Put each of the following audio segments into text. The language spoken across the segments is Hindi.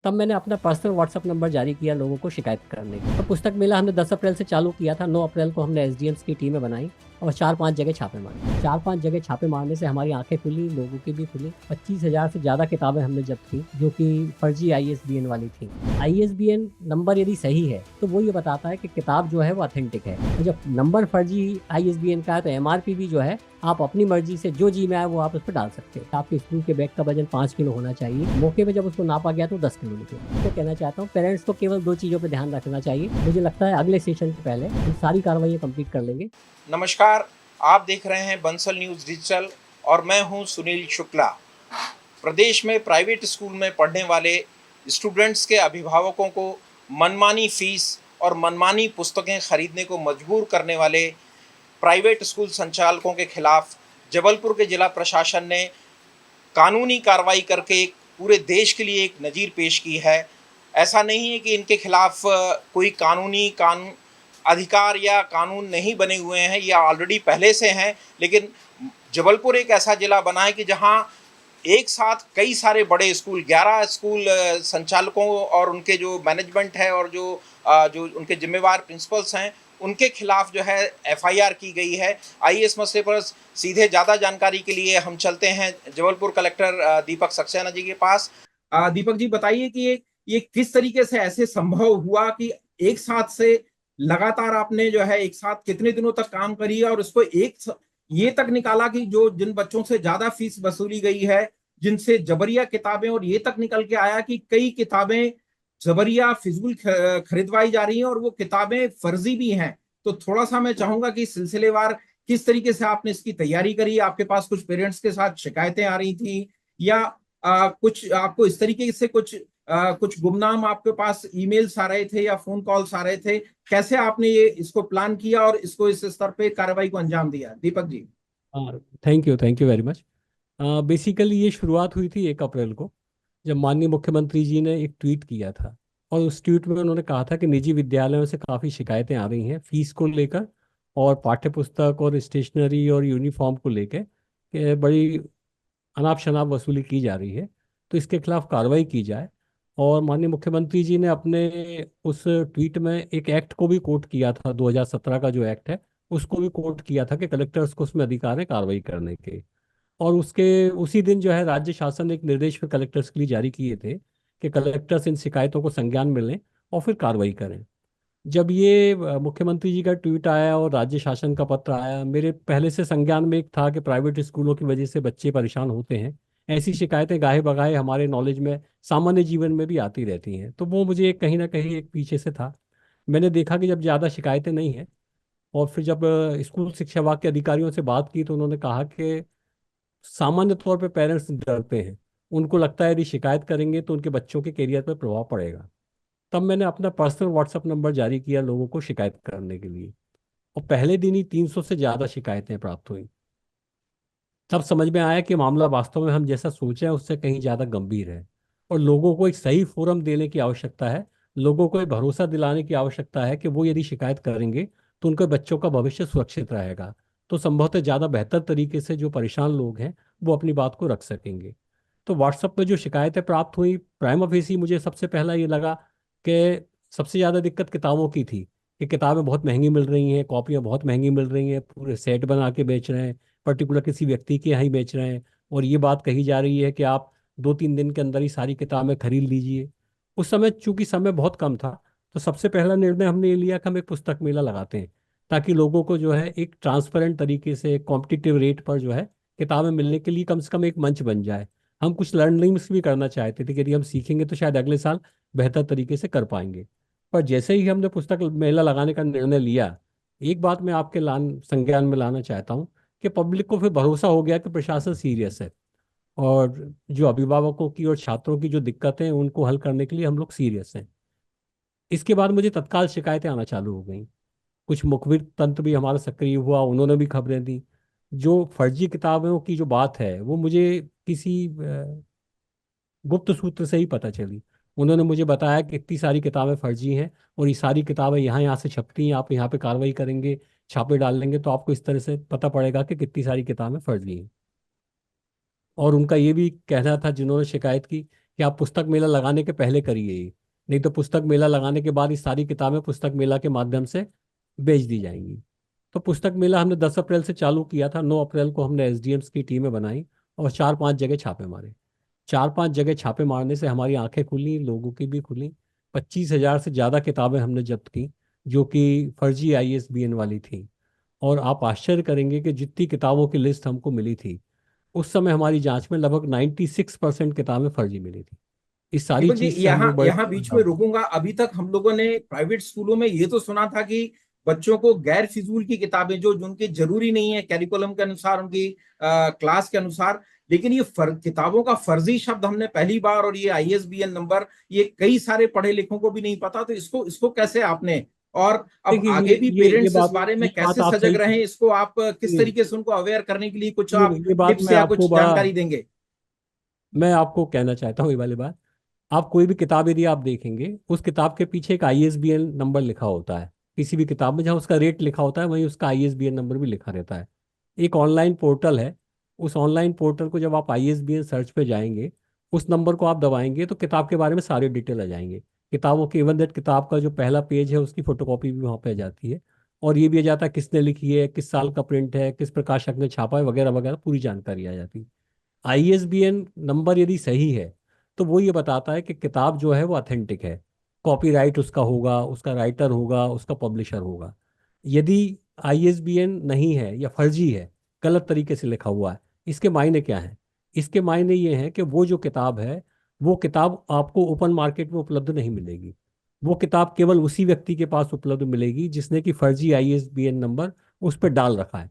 तब मैंने अपना पर्सनल व्हाट्सअप नंबर जारी किया लोगों को शिकायत करने की। तो पुस्तक मेला हमने 10 अप्रैल से चालू किया था। 9 अप्रैल को हमने एसडीएम्स की टीमें बनाई और 4-5 जगह छापे मारे। 4-5 जगह छापे मारने से हमारी आंखें खुली, लोगों की भी खुली। 25,000 से ज़्यादा किताबें हमने जब्त की जो कि फर्जी आईएसबीएन वाली थी। आईएसबीएन नंबर यदि सही है तो वो ये बताता है कि किताब जो है वो ऑथेंटिक है। और जब नंबर फर्जी आईएसबीएन का है तो एमआरपी भी जो है आप अपनी मर्जी से जो जी में आए वो आप उस पर डाल सकते हैं। आपके स्कूल के बैग का वजन 5 किलो होना चाहिए। मौके पे जब उसको नापा गया तो 10 किलो निकला। तो कहना चाहता हूँ पेरेंट्स को केवल 2 चीज़ों पे ध्यान रखना चाहिए। मुझे लगता है अगले सेशन से पहले हम सारी कार्रवाई कंप्लीट कर लेंगे। नमस्कार, आप देख रहे हैं बंसल न्यूज़ डिजिटल और मैं हूं सुनील शुक्ला। प्रदेश में प्राइवेट स्कूल में पढ़ने वाले स्टूडेंट्स के अभिभावकों को मनमानी फीस और मनमानी पुस्तकें खरीदने को मजबूर करने वाले प्राइवेट स्कूल संचालकों के खिलाफ जबलपुर के जिला प्रशासन ने कानूनी कार्रवाई करके पूरे देश के लिए एक नज़ीर पेश की है। ऐसा नहीं है कि इनके खिलाफ कोई कानून अधिकार या कानून नहीं बने हुए हैं, या ऑलरेडी पहले से हैं, लेकिन जबलपुर एक ऐसा ज़िला बना है कि जहां एक साथ कई सारे बड़े स्कूल 11 स्कूल संचालकों और उनके जो मैनेजमेंट है और जो उनके जिम्मेवार प्रिंसिपल्स हैं उनके खिलाफ जो है एफआईआर की गई है। आइए इस मसले पर सीधे ज़्यादा जानकारी के लिए हम चलते हैं जबलपुर कलेक्टर दीपक सक्सेना जी के पास। दीपक जी बताइए कि ये किस तरीके से ऐसे संभव हुआ कि एक साथ से लगातार आपने जो है एक साथ कितने दिनों तक काम करी और उसको ये तक निकाला कि जो जिन बच्चों से ज्यादा फीस वसूली गई है, जिनसे जबरिया किताबें, और ये तक निकल के आया कि कई किताबें जबरिया फिजूल खरीदवाई जा रही हैं और वो किताबें फर्जी भी हैं। तो थोड़ा सा मैं चाहूंगा कि सिलसिलेवार किस तरीके से आपने इसकी तैयारी करी। आपके पास कुछ पेरेंट्स के साथ शिकायतें आ रही थी या कुछ आपको इस तरीके से कुछ गुमनाम आपके पास ईमेल्स आ रहे थे या फोन कॉल्स आ रहे थे? कैसे आपने ये इसको प्लान किया और इसको इस स्तर पे कार्रवाई को अंजाम दिया, Deepak ji? Thank you very much. Basically ये शुरुआत हुई थी 1 अप्रैल को, जब माननीय मुख्यमंत्री जी ने एक ट्वीट किया था। और उस ट्वीट में उन्होंने कहा था कि निजी विद्यालयों से काफ़ी शिकायतें आ रही हैं फीस को लेकर और पाठ्य पुस्तक और स्टेशनरी और यूनिफॉर्म को लेकर कि बड़ी अनाप शनाप वसूली की जा रही है, तो इसके खिलाफ कार्रवाई की जाए। और माननीय मुख्यमंत्री जी ने अपने उस ट्वीट में एक एक्ट को भी कोट किया था, 2017 का जो एक्ट है उसको भी कोट किया था कि कलेक्टर्स को उसमें अधिकार है कार्रवाई करने के। और उसके उसी दिन जो है राज्य शासन ने एक निर्देश फिर कलेक्टर्स के लिए जारी किए थे कि कलेक्टर्स इन शिकायतों को संज्ञान में लें और फिर कार्रवाई करें। जब ये मुख्यमंत्री जी का ट्वीट आया और राज्य शासन का पत्र आया, मेरे पहले से संज्ञान में एक था कि प्राइवेट स्कूलों की वजह से बच्चे परेशान होते हैं। ऐसी शिकायतें गाहे बगाहे हमारे नॉलेज में सामान्य जीवन में भी आती रहती हैं, तो वो मुझे कहीं ना कहीं एक पीछे से था। मैंने देखा कि जब ज़्यादा शिकायतें नहीं हैं और फिर जब स्कूल शिक्षा विभाग के अधिकारियों से बात की तो उन्होंने कहा कि सामान्य तौर पे पेरेंट्स डरते हैं। उनको लगता है यदि शिकायत करेंगे तो उनके बच्चों के करियर पर प्रभाव पड़ेगा। तब मैंने अपना पर्सनल व्हाट्सएप नंबर जारी किया लोगों को शिकायत करने के लिए। और पहले दिन ही 300 से ज़्यादा शिकायतें प्राप्त हुई। तब समझ में आया कि मामला वास्तव में हम जैसा सोचे हैं उससे कहीं ज़्यादा गंभीर है और लोगों को एक सही फोरम देने की आवश्यकता है। लोगों को एक भरोसा दिलाने की आवश्यकता है कि वो यदि शिकायत करेंगे तो उनके बच्चों का भविष्य सुरक्षित रहेगा। तो संभवतः ज़्यादा बेहतर तरीके से जो परेशान लोग हैं वो अपनी बात को रख सकेंगे। तो व्हाट्सएप पे जो शिकायतें प्राप्त हुई, प्राइमा फेसी मुझे सबसे पहला ये लगा कि सबसे ज़्यादा दिक्कत किताबों की थी कि किताबें बहुत महंगी मिल रही हैं, कॉपियाँ बहुत महंगी मिल रही हैं, पूरे सेट बना के बेच रहे हैं, पर्टिकुलर किसी व्यक्ति के यहाँ ही बेच रहे हैं। और ये बात कही जा रही है कि आप 2-3 दिन के अंदर ही सारी किताबें खरीद लीजिए। उस समय चूंकि समय बहुत कम था, तो सबसे पहला निर्णय हमने ये लिया कि हम एक पुस्तक मेला लगाते हैं ताकि लोगों को जो है एक ट्रांसपेरेंट तरीके से कॉम्पिटिटिव रेट पर जो है किताबें मिलने के लिए कम से कम एक मंच बन जाए। हम कुछ लर्निंग्स भी करना चाहते थे कि यदि हम सीखेंगे तो शायद अगले साल बेहतर तरीके से कर पाएंगे। पर जैसे ही हमने पुस्तक मेला लगाने का निर्णय लिया, एक बात मैं आपके संज्ञान में लाना चाहता हूँ कि पब्लिक को फिर भरोसा हो गया कि प्रशासन सीरियस है और जो अभिभावकों की और छात्रों की जो दिक्कतें हैं उनको हल करने के लिए हम लोग सीरियस हैं। इसके बाद मुझे तत्काल शिकायतें आना चालू हो गई। कुछ मुखबिर तंत्र भी हमारा सक्रिय हुआ, उन्होंने भी खबरें दी। जो फर्जी किताबों की जो बात है वो मुझे किसी गुप्त सूत्र से ही पता चली। उन्होंने मुझे बताया कि इतनी सारी किताबें फर्जी हैं और ये सारी किताबें यहाँ यहाँ से छपती हैं, आप यहाँ पे कार्रवाई करेंगे, छापे डाल लेंगे तो आपको इस तरह से पता पड़ेगा कि कितनी सारी किताबें फर्जी हैं। और उनका ये भी कहना था जिन्होंने शिकायत की कि आप पुस्तक मेला लगाने के पहले करिए ये, नहीं तो पुस्तक मेला लगाने के बाद ये सारी किताबें पुस्तक मेला के माध्यम से बेच दी जाएंगी। तो पुस्तक मेला हमने 10 अप्रैल से चालू किया था। 9 अप्रैल को हमने एसडीएम्स की टीमें बनाई और 4-5 जगह छापे मारे। 4-5 जगह छापे मारने से हमारी आंखें खुली, लोगों की भी खुली। 25,000 से ज़्यादा किताबें हमने जब्त की जो कि फर्जी आईएसबीएन वाली थी। और आप आश्चर्य करेंगे कि जितनी किताबों की लिस्ट हमको मिली थी, उस समय हमारी जांच में लगभग 96% किताबें फर्जी मिली थी। इस सारी दीपक जी, चीज से हम यहाँ लोग बड़े यहाँ बीच में परेशान थे। रुकूंगा। अभी तक हम लोगों ने प्राइवेट स्कूलों में ये तो सुना था कि बच्चों को गैर फिजूल की किताबें जो जिनके जरूरी नहीं है कैरिकुलम के अनुसार, उनकी क्लास के अनुसार, लेकिन ये किताबों का फर्जी शब्द हमने पहली बार, और ये आईएसबीएन नंबर, ये कई सारे पढ़े लिखों को भी नहीं पता। तो इसको इसको कैसे आपने, और अब देखिए आगे भी ये पेरेंट्स इस बात बारे में ये बात कैसे आप सजग सही रहें, इसको आप किस ये, तरीके से उनको अवेयर करने के लिए कुछ ये, आप ये बात टिप्स या कुछ जानकारी देंगे? मैं आपको कहना चाहता हूँ ये वाली बात। आप कोई भी किताब यदि आप देखेंगे, उस किताब के पीछे एक आईएसबीएन नंबर लिखा होता है। किसी भी किताब में जहाँ उसका रेट लिखा होता है वहीं उसका आईएसबीएन नंबर भी लिखा रहता है। एक ऑनलाइन पोर्टल है, उस ऑनलाइन पोर्टल को जब आप आईएसबीएन सर्च पे जाएंगे, उस नंबर को आप दबाएंगे तो किताब के बारे में सारे डिटेल आ जाएंगे। किताबों के इवन दैट किताब का जो पहला पेज है उसकी फोटोकॉपी भी वहाँ पे आ जाती है। और ये भी आ जाता है किसने लिखी है, किस साल का प्रिंट है, किस प्रकाशक ने छापा है, वगैरह वगैरह पूरी जानकारी आ जाती है। आईएसबीएन नंबर यदि सही है तो वो ये बताता है कि किताब जो है वो ऑथेंटिक है, कॉपीराइट उसका होगा, उसका राइटर होगा, उसका पब्लिशर होगा। यदि आईएसबीएन नहीं है या फर्जी है, गलत तरीके से लिखा हुआ है, इसके मायने क्या है? इसके मायने ये हैं कि वो जो किताब है, वो किताब आपको ओपन मार्केट में उपलब्ध नहीं मिलेगी। वो किताब केवल उसी व्यक्ति के पास उपलब्ध मिलेगी जिसने कि फर्जी आईएसबीएन नंबर उस पर डाल रखा है।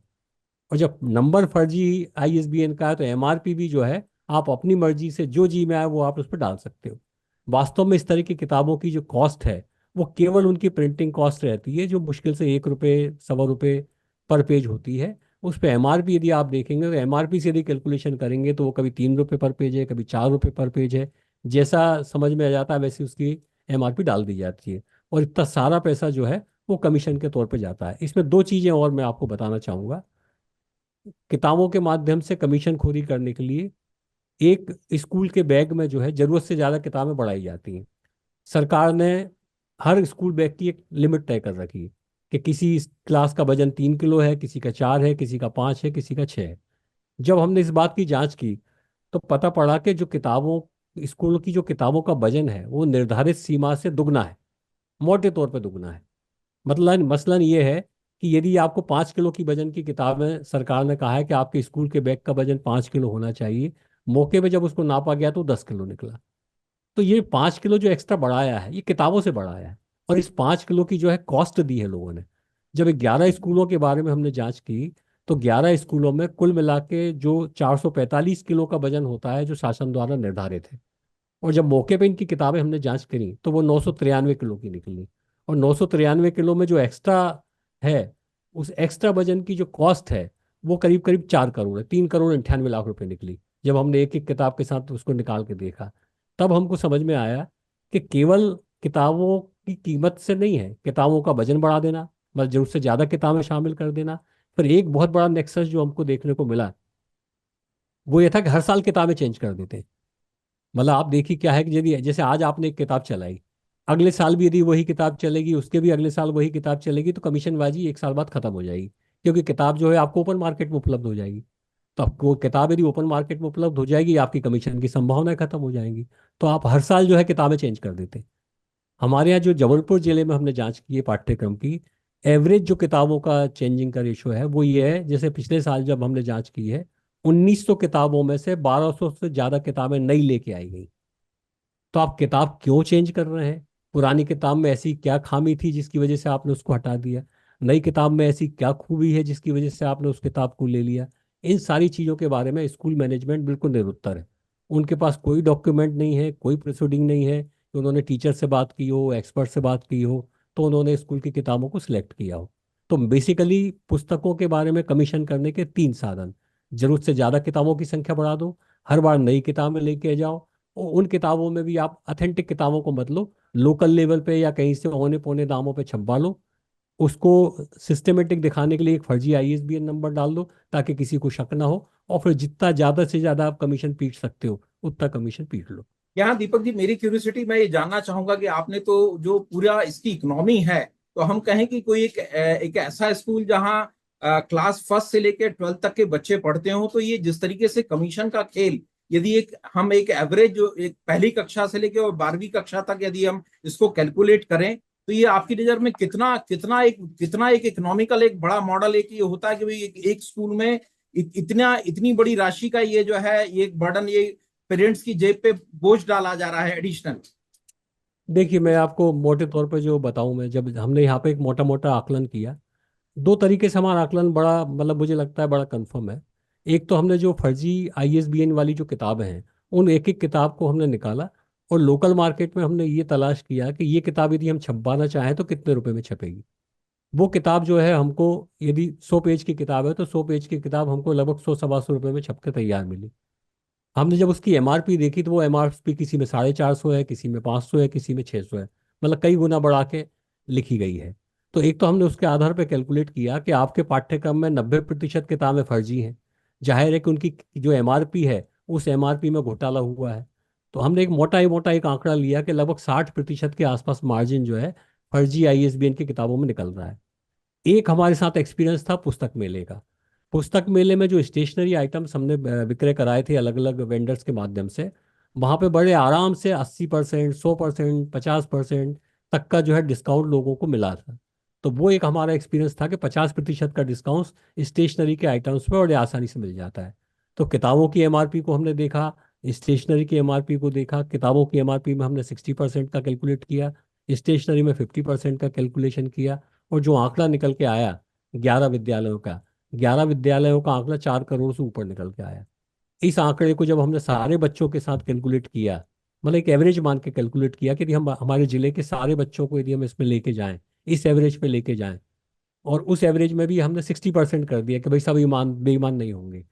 और जब नंबर फर्जी आईएसबीएन का है तो एमआरपी भी जो है, आप अपनी मर्जी से जो जी में आए वो आप उस पर डाल सकते हो। वास्तव में इस तरह की किताबों की जो कॉस्ट है, वो केवल उनकी प्रिंटिंग कॉस्ट रहती है जो मुश्किल से 1 रुपये, 1.25 रुपये पर पेज होती है। उस पर एमआरपी यदि आप देखेंगे तो एमआरपी से यदि कैलकुलेशन करेंगे तो वो कभी 3 रुपये पर पेज है, कभी 4 रुपये पर पेज है। जैसा समझ में आ जाता है वैसे उसकी एमआरपी डाल दी जाती है। और इतना सारा पैसा जो है वो कमीशन के तौर पर जाता है। इसमें दो चीज़ें और मैं आपको बताना चाहूँगा। किताबों के माध्यम से कमीशन खोरी करने के लिए एक स्कूल के बैग में जो है जरूरत से ज़्यादा किताबें बढ़ाई जाती हैं। सरकार ने हर स्कूल बैग की एक लिमिट तय कर रखी है कि किसी क्लास का वजन 3 किलो है, किसी का 4 है, किसी का 5 है, किसी का 6 है। जब हमने इस बात की जांच की तो पता पड़ा कि जो किताबों स्कूल की जो किताबों का वजन है वो निर्धारित सीमा से दुगना है, मोटे तौर पर दुगना है। मतलब मसलन ये है कि यदि आपको 5 किलो की वजन की किताबें, सरकार ने कहा है कि आपके स्कूल के बैग का वजन 5 किलो होना चाहिए, मौके पे जब उसको नापा गया तो 10 किलो निकला। तो ये 5 किलो जो एक्स्ट्रा बढ़ाया है ये किताबों से बढ़ाया है। और इस 5 किलो की जो है कॉस्ट दी है लोगों ने। जब 11 स्कूलों के बारे में हमने जांच की तो 11 स्कूलों में कुल मिला के जो 445 किलो का वजन होता है जो शासन द्वारा निर्धारित है, और जब मौके पे इनकी किताबें हमने जांच करी तो वो 993 किलो की निकली। और 993 किलो में जो एक्स्ट्रा है, उस एक्स्ट्रा वजन की जो कॉस्ट है वो करीब करीब 4 करोड़ है, 3 करोड़ 98 लाख रुपए निकली। जब हमने एक एक किताब के साथ उसको निकाल के देखा, तब हमको समझ में आया कि केवल किताबों की कीमत से नहीं है, किताबों का वजन बढ़ा देना, मतलब जरूरत से ज़्यादा किताबें शामिल कर देना। फिर एक बहुत बड़ा नेक्सस जो हमको देखने को मिला वो ये था कि हर साल किताबें चेंज कर देते हैं। मतलब आप देखिए क्या है कि यदि जैसे आज आपने एक किताब चलाई, अगले साल भी यदि वही किताब चलेगी, उसके भी अगले साल वही किताब चलेगी, तो कमीशनबाजी 1 साल बाद खत्म हो जाएगी। क्योंकि किताब जो है आपको ओपन मार्केट में उपलब्ध हो जाएगी। तो आपको वो किताब यदि ओपन मार्केट में उपलब्ध हो जाएगी, आपकी कमीशन की संभावनाएं खत्म हो जाएंगी। तो आप हर साल जो है किताबें चेंज कर देते हैं। हमारे यहाँ जो जबलपुर जिले में हमने जांच की है पाठ्यक्रम की, एवरेज जो किताबों का चेंजिंग का रेशो है वो ये है, जैसे पिछले साल जब हमने जांच की है, 1900 किताबों में से 1200 से ज़्यादा किताबें नई लेके आई गई। तो आप किताब क्यों चेंज कर रहे हैं? पुरानी किताब में ऐसी क्या खामी थी जिसकी वजह से आपने उसको हटा दिया? नई किताब में ऐसी क्या खूबी है जिसकी वजह से आपने उस किताब को ले लिया? इन सारी चीज़ों के बारे में स्कूल मैनेजमेंट बिल्कुल निरुत्तर है। उनके पास कोई डॉक्यूमेंट नहीं है, कोई प्रोसीडिंग नहीं है कि उन्होंने टीचर से बात की हो, एक्सपर्ट से बात की हो, तो उन्होंने स्कूल की किताबों को सिलेक्ट किया हो। तो बेसिकली पुस्तकों के बारे में कमीशन करने के 3 साधन: जरूरत से ज़्यादा किताबों की संख्या बढ़ा दो, हर बार नई किताबें लेके जाओ, उन किताबों में भी आप अथेंटिक किताबों को मत लो, लोकल लेवल पे या कहीं से औने पौने दामों पे छपवा लो। उसको सिस्टमेटिक दिखाने के लिए एक फर्जी आईएसबीएन नंबर डाल दो ताकि किसी को शक ना हो। और फिर जितना ज़्यादा से ज़्यादा आप कमीशन पीट सकते हो उतना कमीशन पीट लो। यहाँ दीपक जी, मेरी क्यूरियोसिटी, मैं ये जानना चाहूंगा कि आपने तो जो पूरा इसकी इकोनॉमी है, तो हम कहें कि कोई एक ऐसा स्कूल जहाँ क्लास फर्स्ट से लेकर 12th तक के बच्चे पढ़ते हो, तो ये जिस तरीके से कमीशन का खेल, यदि हम एक एवरेज जो एक पहली कक्षा से लेकर और 12वीं कक्षा तक यदि हम इसको कैलकुलेट करें, तो ये आपकी नजर में कितना कितना एक इकोनॉमिकल एक बड़ा मॉडल एक ये होता है कि भाई एक स्कूल में इतनी बड़ी राशि का ये जो है ये एक बर्डन, ये पेरेंट्स की जेब पे बोझ डाला जा रहा है एडिशनल। देखिए, मैं आपको मोटे तौर पे जो बताऊं, मैं जब हमने यहाँ पे एक मोटा मोटा आकलन किया, दो तरीके से हमारा आकलन बड़ा, मतलब मुझे लगता है बड़ा कंफर्म है। एक तो हमने जो फर्जी आईएसबीएन वाली जो किताबें हैं, उन एक एक किताब को हमने निकाला और लोकल मार्केट में हमने ये तलाश किया कि ये किताब यदि हम छपवाना चाहें तो कितने रुपए में छपेगी। वो किताब जो है हमको, यदि 100 पेज की किताब है तो 100 पेज की किताब हमको लगभग 100 सवा 100 रुपये में छप के तैयार मिली। हमने जब उसकी एमआरपी देखी तो वो एमआरपी किसी में 450 है, किसी में 500 है, किसी में 600 है, मतलब कई गुना बढ़ा के लिखी गई है। तो एक तो हमने उसके आधार पर कैलकुलेट किया कि आपके पाठ्यक्रम में 90% किताबें फर्जी हैं। जाहिर है कि उनकी जो एमआरपी है उस एमआरपी में घोटाला हुआ है। तो हमने एक मोटा एक आंकड़ा लिया कि लगभग 60% के आसपास मार्जिन जो है फर्जी आईएसबीएन की किताबों में निकल रहा है। एक हमारे साथ एक्सपीरियंस था पुस्तक मेले का। पुस्तक मेले में जो स्टेशनरी आइटम्स हमने विक्रय कराए थे अलग अलग वेंडर्स के माध्यम से, वहाँ पे बड़े आराम से 80%, 100%, 50% तक का जो है डिस्काउंट लोगों को मिला था। तो वो एक हमारा एक्सपीरियंस था कि 50% का डिस्काउंट स्टेशनरी के आइटम्स पे बड़े आसानी से मिल जाता है। तो किताबों की एमआरपी को हमने देखा, स्टेशनरी की एमआरपी को देखा। किताबों की एमआरपी में हमने 60% का कैलकुलेट किया, स्टेशनरी में 50% का कैलकुलेशन किया, और जो आंकड़ा निकल के आया 11 विद्यालयों का, 11 विद्यालयों का आंकड़ा 4 करोड़ से ऊपर निकल के आया। इस आंकड़े को जब हमने सारे बच्चों के साथ कैलकुलेट किया, मतलब एक एवरेज मान के कैलकुलेट किया कि यदि हम हमारे जिले के सारे बच्चों को यदि हम इसमें लेके जाएं, इस एवरेज पे लेके जाएं, और उस एवरेज में भी हमने 60% कर दिया कि भाई सब ईमान बेईमान नहीं होंगे।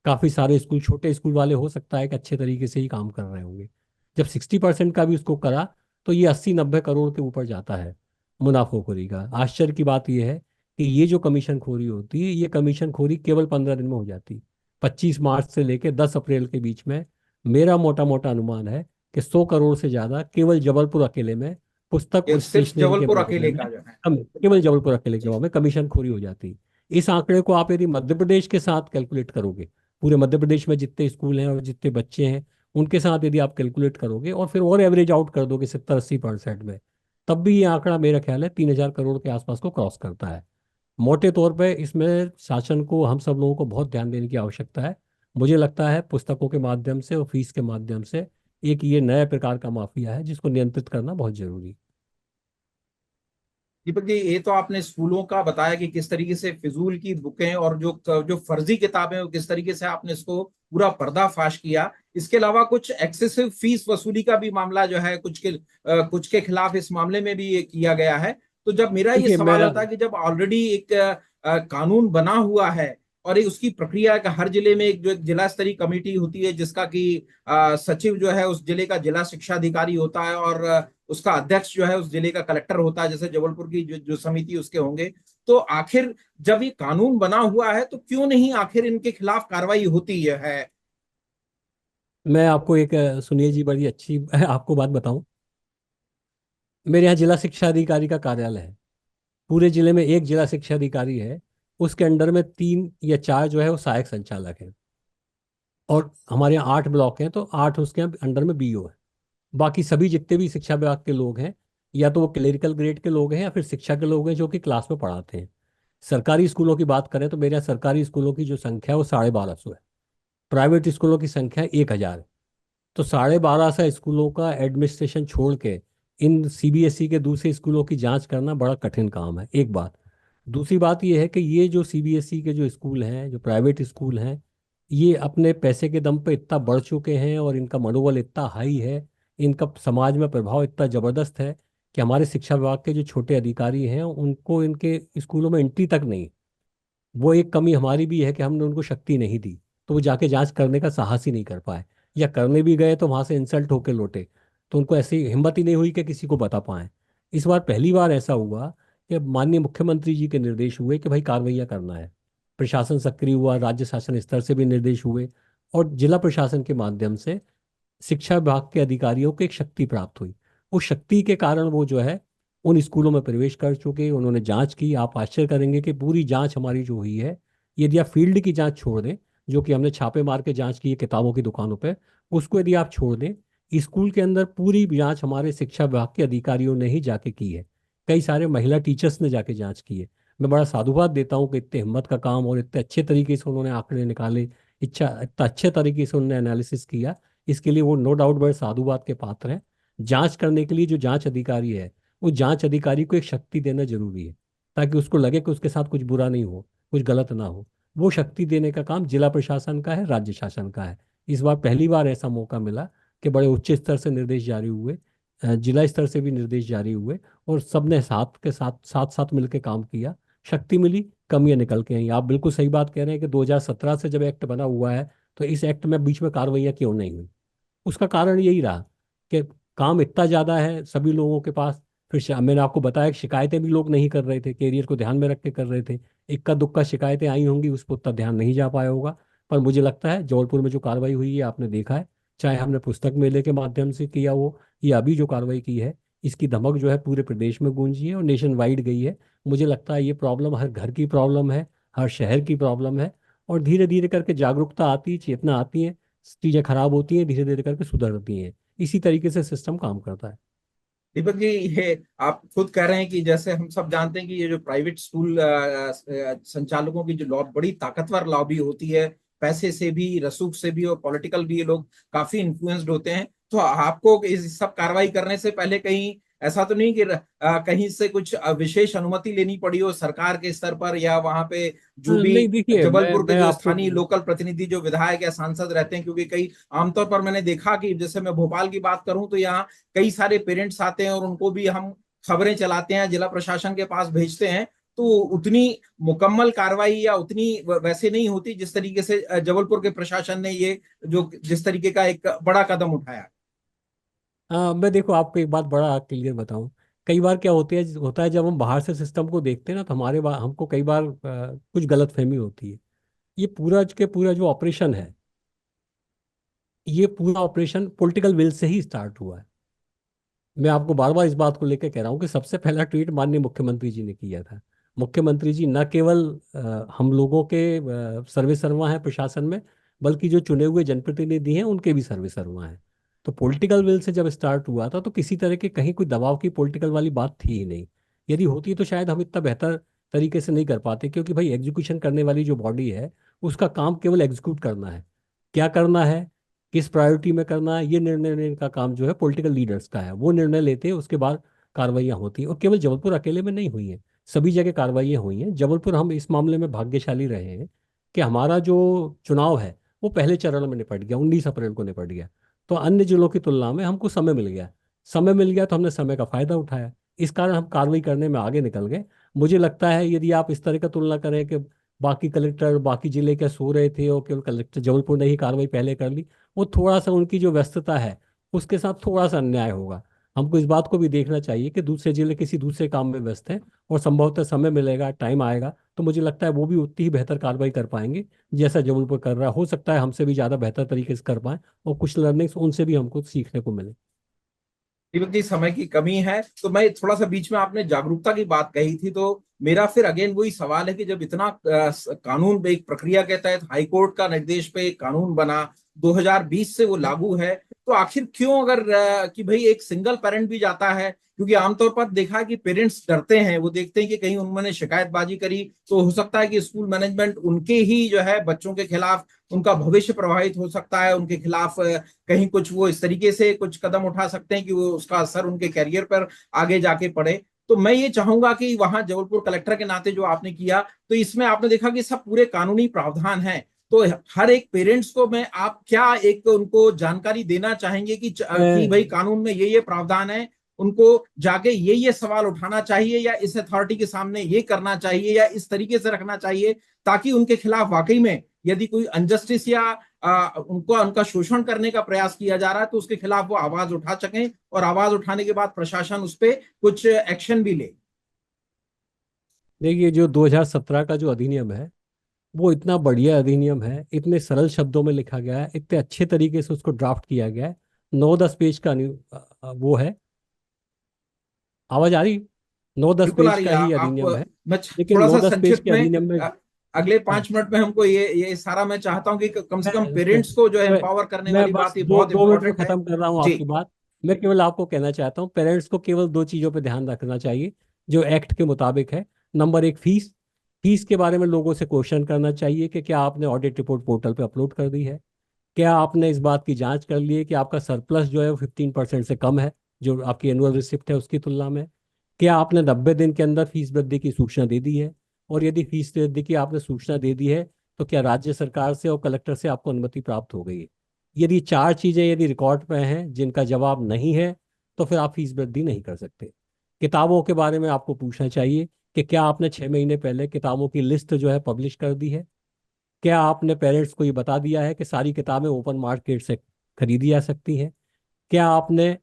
काफ़ी सारे स्कूल, छोटे स्कूल वाले हो सकता है कि अच्छे तरीके से ही काम कर रहे होंगे। जब 60% का भी उसको करा तो ये 80-90 करोड़ के ऊपर जाता है मुनाफोखोरी का। आश्चर्य की बात यह है कि ये जो कमीशन खोरी होती है, ये कमीशन खोरी केवल 15 दिन में हो जाती। 25 मार्च से लेकर 10 अप्रैल के बीच में मेरा मोटा मोटा अनुमान है कि 100 करोड़ से ज़्यादा केवल जबलपुर अकेले में पुस्तक ये और सिर्फ स्टेशनरी के जबलपुर मामले अकेले में का जो है। केवल जबलपुर अकेले के जी। मामले में कमीशन खोरी हो जाती। इस आंकड़े को आप यदि मध्य प्रदेश के साथ कैलकुलेट करोगे, पूरे मध्य प्रदेश में जितने स्कूल हैं और जितने बच्चे हैं उनके साथ यदि आप कैलकुलेट करोगे और फिर और एवरेज आउट कर दोगे 70-80% में, तब भी ये आंकड़ा मेरा ख्याल है 3,000 करोड़ के आसपास को क्रॉस करता है। मोटे तौर पे इसमें शासन को, हम सब लोगों को बहुत ध्यान देने की आवश्यकता है। मुझे लगता है पुस्तकों के माध्यम से और फीस के माध्यम से एक ये नया प्रकार का माफिया है जिसको नियंत्रित करना बहुत जरूरी है। दीपक जी, ये तो आपने स्कूलों का बताया कि किस तरीके से फिजूल की बुकें और जो जो फर्जी किताबें हैं, किस तरीके से आपने इसको पूरा पर्दाफाश किया। इसके अलावा कुछ एक्सेसिव फीस वसूली का भी मामला जो है कुछ के खिलाफ इस मामले में भी ये किया गया है। तो जब मेरा ये देखिए मैं सवाल आता है कि जब ऑलरेडी एक कानून बना हुआ है और एक उसकी प्रक्रिया है कि हर जिले में एक जो एक जिला स्तरीय कमेटी होती है जिसका कि सचिव जो है उस जिले का जिला शिक्षा अधिकारी होता है, और उसका अध्यक्ष जो है उस जिले का कलेक्टर होता है, जैसे जबलपुर की जो समिति उसके होंगे। तो आखिर जब ये कानून बना हुआ है तो क्यों नहीं आखिर इनके खिलाफ कार्रवाई होती है? मैं आपको एक सुनिए जी, बड़ी अच्छी आपको बात बताऊं। मेरे यहाँ जिला शिक्षा अधिकारी का कार्यालय है। पूरे जिले में एक जिला शिक्षा अधिकारी है, उसके अंडर में 3 या 4 जो है वो सहायक संचालक हैं। और हमारे यहाँ 8 ब्लॉक हैं तो 8 उसके अंडर में बीओ है। बाकी सभी जितने भी शिक्षा विभाग के लोग हैं, या तो वो क्लेरिकल ग्रेड के लोग हैं या फिर शिक्षा के लोग हैं जो कि क्लास में पढ़ाते हैं। सरकारी स्कूलों की बात करें तो मेरे यहाँ सरकारी स्कूलों की जो संख्या है वो 1250 है। प्राइवेट स्कूलों की संख्या 1,000 है। तो 1250 स्कूलों का एडमिनिस्ट्रेशन छोड़ के इन सीबीएसई के दूसरे स्कूलों की जांच करना बड़ा कठिन काम है, एक बात। दूसरी बात यह है कि ये जो सीबीएसई के जो स्कूल हैं, जो प्राइवेट स्कूल हैं, ये अपने पैसे के दम पे इतना बढ़ चुके हैं और इनका मनोबल इतना हाई है, इनका समाज में प्रभाव इतना ज़बरदस्त है कि हमारे शिक्षा विभाग के जो छोटे अधिकारी हैं उनको इनके स्कूलों में एंट्री तक नहीं। वो एक कमी हमारी भी है कि हमने उनको शक्ति नहीं दी, तो वो जाके जांच करने का साहस ही नहीं कर पाए, या करने भी गए तो वहां से इंसल्ट होके लौटे। तो उनको ऐसी हिम्मत ही नहीं हुई कि किसी को बता पाए। इस बार पहली बार ऐसा हुआ कि माननीय मुख्यमंत्री जी के निर्देश हुए कि भाई कार्रवाइयाँ करना है। प्रशासन सक्रिय हुआ, राज्य शासन स्तर से भी निर्देश हुए, और जिला प्रशासन के माध्यम से शिक्षा विभाग के अधिकारियों को एक शक्ति प्राप्त हुई। उस शक्ति के कारण वो जो है उन स्कूलों में प्रवेश कर चुके, उन्होंने जांच की। आप आश्चर्य करेंगे कि पूरी जांच हमारी जो हुई है, यदि आप फील्ड की जांच छोड़ दें, जो कि हमने छापे मार के जांच की है किताबों की दुकानों पे, उसको यदि आप छोड़ दें, स्कूल के अंदर पूरी जांच हमारे शिक्षा विभाग के अधिकारियों ने ही जाके की है। कई सारे महिला टीचर्स ने जाके जांच की है। मैं बड़ा साधुवाद देता हूँ कि इतने हिम्मत का काम और इतने अच्छे तरीके से उन्होंने आंकड़े निकाले, इतना अच्छे तरीके से उन्होंने एनालिसिस किया। इसके लिए वो नो डाउट बड़े साधुवाद के पात्र हैं। जांच करने के लिए जो जांच अधिकारी है, वो जांच अधिकारी को एक शक्ति देना जरूरी है, ताकि उसको लगे कि उसके साथ कुछ बुरा नहीं हो, कुछ गलत ना हो। वो शक्ति देने का काम जिला प्रशासन का है, राज्य शासन का है। इस बार पहली बार ऐसा मौका मिला कि बड़े उच्च स्तर से निर्देश जारी हुए, जिला स्तर से भी निर्देश जारी हुए, और सबने साथ के साथ साथ साथ मिलकर काम किया। शक्ति मिली, कमियां निकल के आई। आप बिल्कुल सही बात कह रहे हैं कि 2017 से जब एक्ट बना हुआ है, तो इस एक्ट में बीच में कार्रवाइयाँ क्यों नहीं हुई? उसका कारण यही रहा कि काम इतना ज़्यादा है सभी लोगों के पास। फिर मैंने आपको बताया कि शिकायतें भी लोग नहीं कर रहे थे, कैरियर को ध्यान में रख के कर रहे थे। इक्का दुक्का शिकायतें आई होंगी, उस पर उतना ध्यान नहीं जा पाया होगा। पर मुझे लगता है जबलपुर में जो कार्रवाई हुई है आपने देखा है, चाहे हमने पुस्तक मेले के माध्यम से किया हो या अभी जो कार्रवाई की है, इसकी धमक जो है पूरे प्रदेश में गूंजी है और नेशन वाइड गई है। मुझे लगता है ये प्रॉब्लम हर घर की प्रॉब्लम है, हर शहर की प्रॉब्लम है। और धीरे धीरे करके जागरूकता आती, चेतना आती है, चीज़ें खराब होती हैं, धीरे धीरे करके सुधरती हैं। इसी तरीके से सिस्टम काम करता है। दीपक जी, ये आप खुद कह रहे हैं कि जैसे हम सब जानते हैं कि ये जो प्राइवेट स्कूल संचालकों की जो बड़ी ताकतवर लॉबी होती है, पैसे से भी, रसूख से भी और पॉलिटिकल भी, ये लोग काफी इन्फ्लुएंस्ड होते हैं। तो आपको इस सब कार्रवाई करने से पहले कहीं ऐसा तो नहीं कि कहीं से कुछ विशेष अनुमति लेनी पड़ी हो सरकार के स्तर पर, या वहां पे जो भी नहीं, देखिए, मैं जबलपुर के मैं जो आपको स्थानीय लोकल प्रतिनिधि जो विधायक या सांसद रहते हैं? क्योंकि कई आमतौर पर मैंने देखा कि जैसे मैं भोपाल की बात करूं तो यहाँ कई सारे पेरेंट्स आते हैं और उनको भी हम खबरें चलाते हैं, जिला प्रशासन के पास भेजते हैं, तो उतनी मुकम्मल कार्रवाई या उतनी वैसे नहीं होती जिस तरीके से जबलपुर के प्रशासन ने ये जो जिस तरीके का एक बड़ा कदम उठाया। मैं देखो आपको एक बात बड़ा क्लियर बताऊं। कई बार क्या होता है जब हम बाहर से सिस्टम को देखते हैं ना, तो हमको कई बार कुछ गलत फहमी होती है। ये पूरा के पूरा जो ऑपरेशन है, ये पूरा operation political will say he start हुआ है। मैं आपको बार बार इस बात को लेकर कह रहा हूँ कि सबसे पहला ट्वीट माननीय मुख्यमंत्री जी ने किया था। मुख्यमंत्री जी न केवल हम लोगों के सर्वे सर्वा हैं प्रशासन में, बल्कि जो चुने हुए जनप्रतिनिधि हैं उनके भी सर्वे सर्वा हैं। तो पॉलिटिकल विल से जब स्टार्ट हुआ था, तो किसी तरह के कहीं कोई दबाव की पॉलिटिकल वाली बात थी ही नहीं। यदि होती तो शायद हम इतना बेहतर तरीके से नहीं कर पाते, क्योंकि भाई एग्जीक्यूशन करने वाली जो बॉडी है, उसका काम केवल एग्जीक्यूट करना है। क्या करना है, किस प्रायोरिटी में करना है, ये निर्णय लेने का काम जो है पॉलिटिकल लीडर्स का है। वो निर्णय लेते हैं, उसके बाद कार्रवाइयाँ होती हैं। और केवल जबलपुर अकेले में नहीं हुई हैं, सभी जगह कार्रवाइयाँ हुई हैं। जबलपुर हम इस मामले में भाग्यशाली रहे हैं कि हमारा जो चुनाव है वो पहले चरण में निपट गया, 19 अप्रैल को निपट गया। तो अन्य जिलों की तुलना में हमको समय मिल गया। समय मिल गया तो हमने समय का फायदा उठाया, इस कारण हम कार्रवाई करने में आगे निकल गए। मुझे लगता है यदि आप इस तरह का तुलना करें कि बाकी कलेक्टर बाकी जिले के सो रहे थे और केवल कलेक्टर जबलपुर ने ही कार्रवाई पहले कर ली, वो थोड़ा सा उनकी जो व्यस्तता है उसके साथ थोड़ा सा अन्याय होगा। हमको इस बात को भी देखना चाहिए कि दूसरे जिले किसी दूसरे काम में व्यस्त हैं, और संभवतः समय मिलेगा, टाइम आएगा, तो मुझे लगता है वो भी उतनी ही बेहतर कार्रवाई कर पाएंगे जैसा जबलपुर कर रहा है। हो सकता है हमसे भी ज़्यादा बेहतर तरीके से कर पाएं, और कुछ लर्निंग्स उनसे भी हमको सीखने को मिले। दीपक जी, समय की कमी है तो मैं थोड़ा सा बीच में, आपने जागरूकता की बात कही थी, तो मेरा फिर अगेन वही सवाल है कि जब इतना कानून एक प्रक्रिया के तहत हाईकोर्ट का निर्देश पे एक कानून बना, 2020 से वो लागू है, तो आखिर क्यों, अगर कि भाई एक सिंगल पेरेंट भी जाता है, क्योंकि आमतौर पर देखा है कि पेरेंट्स डरते हैं, वो देखते हैं कि कहीं उन्होंने शिकायतबाजी करी तो हो सकता है कि स्कूल मैनेजमेंट उनके ही जो है बच्चों के खिलाफ, उनका भविष्य प्रभावित हो सकता है, उनके खिलाफ कहीं कुछ वो इस तरीके से कुछ कदम उठा सकते हैं कि वो उसका असर उनके कैरियर पर आगे जाके पड़े। तो मैं ये चाहूंगा कि वहां जबलपुर कलेक्टर के नाते जो आपने किया, तो इसमें आपने देखा कि सब पूरे कानूनी प्रावधान है, तो हर एक पेरेंट्स को मैं, आप क्या एक उनको जानकारी देना चाहेंगे कि भाई मैं कानून में ये प्रावधान है, उनको जाके ये सवाल उठाना चाहिए, या इस अथॉरिटी के सामने ये करना चाहिए, या इस तरीके से रखना चाहिए, ताकि उनके खिलाफ वाकई में यदि कोई अनजस्टिस या उनका शोषण करने का प्रयास किया जा रहा है तो उसके खिलाफ वो आवाज उठा सकें, और आवाज उठाने के बाद प्रशासन उस पर कुछ एक्शन भी ले। देखिए, जो 2017 का जो अधिनियम है, वो इतना बढ़िया अधिनियम है, इतने सरल शब्दों में लिखा गया है, इतने अच्छे तरीके से उसको ड्राफ्ट किया गया है। 9-10 पेज का वो है। आवाज आ रही? 9-10 बिल्कुल आ पेज रही का है। ही आप अधिनियम है, मैं लेकिन थोड़ा सा 9-10 पेज संक्षिप्त के में अधिनियम में। अगले हाँ, 5 मिनट में हमको ये सारा, मैं चाहता हूँ कि कम से मैं कम पेरेंट्स को जो है मैं एम्पावर करने मैं वाली बस बात, ये दो बहुत दो मिनट में इंपॉर्टेंट है। खत्म कर रहा हूँ जी। आपकी बात। मैं केवल आपको कहना चाहता हूँ, पेरेंट्स को केवल 2 चीज़ों पे ध्यान रखना चाहिए जो एक्ट के मुताबिक है। नंबर एक, फीस। फीस के बारे में लोगों से क्वेश्चन करना चाहिए कि क्या आपने ऑडिट रिपोर्ट पोर्टल पे अपलोड कर दी है। क्या आपने इस बात की जांच कर ली है कि आपका सरप्लस जो है वो 15% से कम है, जो आपकी एनुअल रिसिप्ट है उसकी तुलना में। क्या आपने 90 दिन के अंदर फीस वृद्धि की सूचना दे दी है, और यदि फीस वृद्धि की आपने सूचना दे दी है तो क्या राज्य सरकार से और कलेक्टर से आपको अनुमति प्राप्त हो गई है। यदि 4 चीज़ें यदि रिकॉर्ड पे हैं जिनका जवाब नहीं है, तो फिर आप फीस वृद्धि नहीं कर सकते। किताबों के बारे में आपको पूछना चाहिए कि क्या आपने 6 महीने पहले किताबों की लिस्ट जो है पब्लिश कर दी है। क्या आपने पेरेंट्स को ये बता दिया है कि सारी किताबें ओपन मार्केट से खरीदी जा सकती हैं। क्या आपने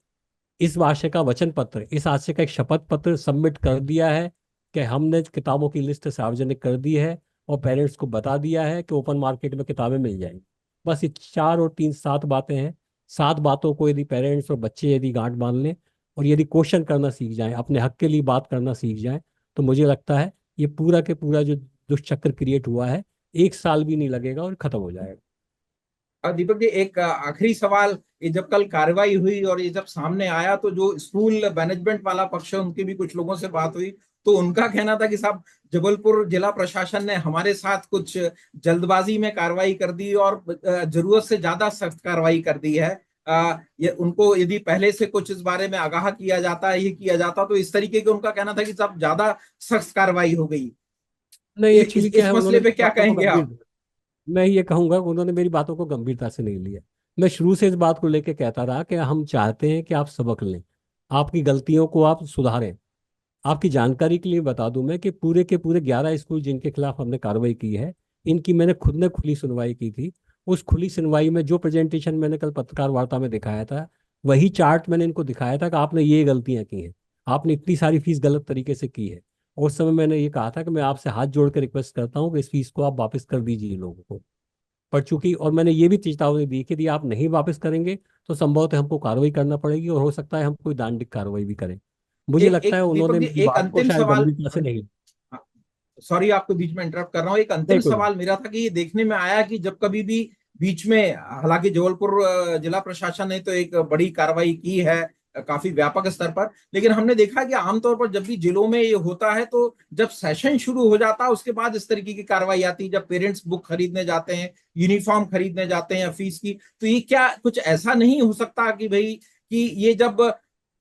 इस आशय का वचन पत्र, इस आशय का एक शपथ पत्र सबमिट कर दिया है कि हमने किताबों की लिस्ट सार्वजनिक कर दी है और पेरेंट्स को बता दिया है कि ओपन मार्केट में किताबें मिल जाएंगी। बस ये 4 और 3 7 बातें हैं। 7 बातों को यदि पेरेंट्स और बच्चे यदि गांठ बांध लें और यदि क्वेश्चन करना सीख जाएं, अपने हक के लिए बात करना सीख जाएं, तो मुझे लगता है ये पूरा के पूरा जो दुष्चक्र क्रिएट हुआ है, 1 साल भी नहीं लगेगा और खत्म हो जाएगा। दीपक जी, एक आखिरी सवाल। ये जब कल कार्रवाई हुई और ये जब सामने आया, तो जो स्कूल मैनेजमेंट वाला पक्ष है, उनकी भी कुछ लोगों से बात हुई, तो उनका कहना था कि साहब, जबलपुर जिला प्रशासन ने हमारे साथ कुछ जल्दबाजी में कार्रवाई कर दी और जरूरत से ज्यादा सख्त कार्रवाई कर दी है। ये उनको यदि पहले से कुछ इस बारे में आगाह किया जाता है, ये किया जाता, तो इस तरीके के उनका कहना था कि साहब ज्यादा सख्त कार्रवाई हो गई। नहीं, एक्चुअली क्या इस है, मसले उन्होंने पे मेरी क्या बातों को कहेंगे आप? गंभीर, मैं ये कहूंगा कि उन्होंने मेरी बातों को गंभीरता से नहीं लिया। मैं शुरू से इस बात को लेकर कहता रहा कि हम चाहते हैं कि आप सबक लें, आपकी गलतियों को आप सुधारें। आपकी जानकारी के लिए बता दूं मैं कि पूरे के पूरे 11 स्कूल जिनके खिलाफ हमने कार्रवाई की है, इनकी मैंने खुद ने खुली सुनवाई की थी। उस खुली सुनवाई में जो प्रेजेंटेशन मैंने कल पत्रकार वार्ता में दिखाया था, वही चार्ट मैंने इनको दिखाया था कि आपने ये गलतियां की हैं, आपने इतनी सारी फीस गलत तरीके से की है। और उस समय मैंने ये कहा था कि मैं आपसे हाथ जोड़ कर रिक्वेस्ट करता हूँ कि इस फीस को आप वापस कर दीजिए लोगों को। पर चूंकि, और मैंने ये भी चेतावनी दी कि यदि आप नहीं वापस करेंगे तो संभवतः हमको कार्रवाई करना पड़ेगी और हो सकता है हम कोई दंडिक कार्रवाई भी करें। मुझे एक लगता एक है दीपक उन्होंने जी, मेरी एक बात को अंतिम शायद सवाल। गंभीरता से नहीं। सॉरी, आपको बीच में इंटरप्ट कर रहा हूँ। एक अंतिम नहीं, कोई नहीं। सवाल मेरा था कि ये देखने में आया कि जब कभी भी बीच में, हालांकि जबलपुर जिला प्रशासन ने तो एक बड़ी कार्रवाई की है काफी व्यापक स्तर पर, लेकिन हमने देखा कि आमतौर पर जब भी जिलों में ये होता है, तो जब सेशन शुरू हो जाता है उसके बाद इस तरीके की कार्रवाई आती है। जब पेरेंट्स बुक खरीदने जाते हैं, यूनिफॉर्म खरीदने जाते हैं या फीस की, तो ये क्या कुछ ऐसा नहीं हो सकता कि भाई, कि ये जब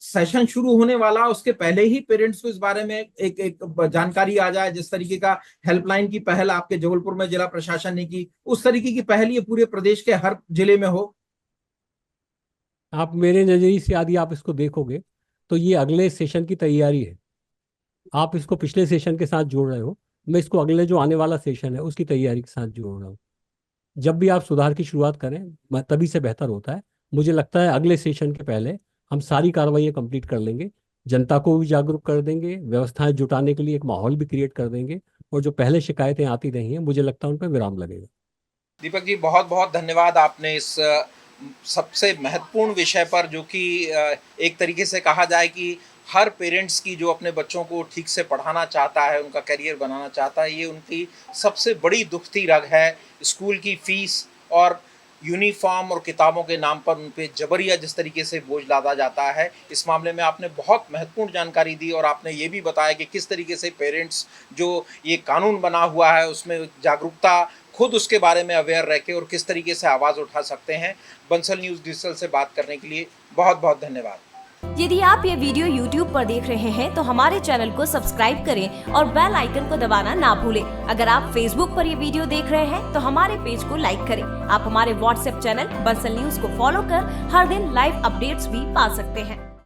सेशन शुरू होने वाला उसके पहले ही पेरेंट्स को इस बारे में एक जानकारी आ जाए? जिस तरीके का हेल्पलाइन की पहल आपके जबलपुर में जिला प्रशासन ने की, उस तरीके की पहल ये पूरे प्रदेश के हर जिले में हो। आप मेरे नजरिए से यदि आप इसको देखोगे तो ये अगले सेशन की तैयारी है। आप इसको पिछले सेशन के साथ जोड़ रहे हो, मैं इसको अगले जो आने वाला सेशन है उसकी तैयारी के साथ जोड़ रहा हूँ। जब भी आप सुधार की शुरुआत करें, तभी से बेहतर होता है। मुझे लगता है अगले सेशन के पहले हम सारी कार्रवाइयाँ कंप्लीट कर लेंगे, जनता को भी जागरूक कर देंगे, व्यवस्थाएं जुटाने के लिए एक माहौल भी क्रिएट कर देंगे, और जो पहले शिकायतें आती रही हैं मुझे लगता है उन पर विराम लगेगा। दीपक जी, बहुत बहुत धन्यवाद। आपने इस सबसे महत्वपूर्ण विषय पर, जो कि एक तरीके से कहा जाए कि हर पेरेंट्स की जो अपने बच्चों को ठीक से पढ़ाना चाहता है, उनका करियर बनाना चाहता है, ये उनकी सबसे बड़ी दुखती रग है। स्कूल की फीस और यूनिफॉर्म और किताबों के नाम पर उन पे जबरिया जिस तरीके से बोझ लादा जाता है, इस मामले में आपने बहुत महत्वपूर्ण जानकारी दी। और आपने ये भी बताया कि किस तरीके से पेरेंट्स, जो ये कानून बना हुआ है उसमें जागरूकता, खुद उसके बारे में अवेयर रह के और किस तरीके से आवाज़ उठा सकते हैं। बंसल न्यूज़ डिजिटल से बात करने के लिए बहुत बहुत धन्यवाद। यदि आप ये वीडियो YouTube पर देख रहे हैं तो हमारे चैनल को सब्सक्राइब करें और बेल आइकन को दबाना ना भूलें। अगर आप Facebook पर ये वीडियो देख रहे हैं तो हमारे पेज को लाइक करें। आप हमारे WhatsApp चैनल बंसल न्यूज को फॉलो कर हर दिन लाइव अपडेट्स भी पा सकते हैं।